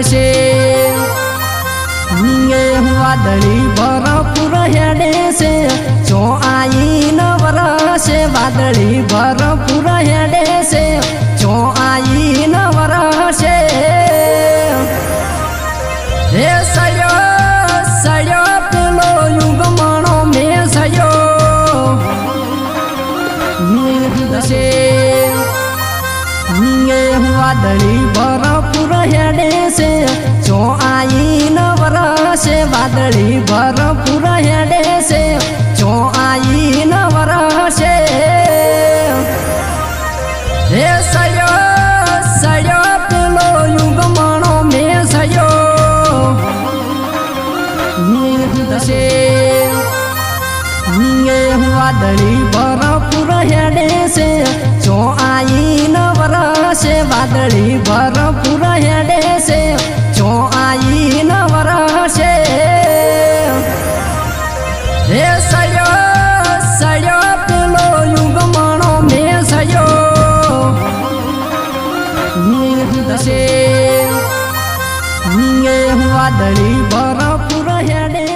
से वादड़ी भरपूर हेडे से जो आई न वरसे वादड़ी भरपूर हेडे से जो आई न वरसे हे सयो सयो पेलो युग मणो में सयो से वादड़ी भरपूर हेडे से जो आई न वरसे वादड़ी भरपूर हेडे से जो आई न वरसे हे सयो सयो पेलो युग मणो में सयो से वादड़ी भरपूर हेडे से जो आई न वरसे वादड़ी भरपूर हेडे से जो आई न वरसे हे सयो सयो पेलो युग मणो में सयो से वादड़ी भरपूर हेडे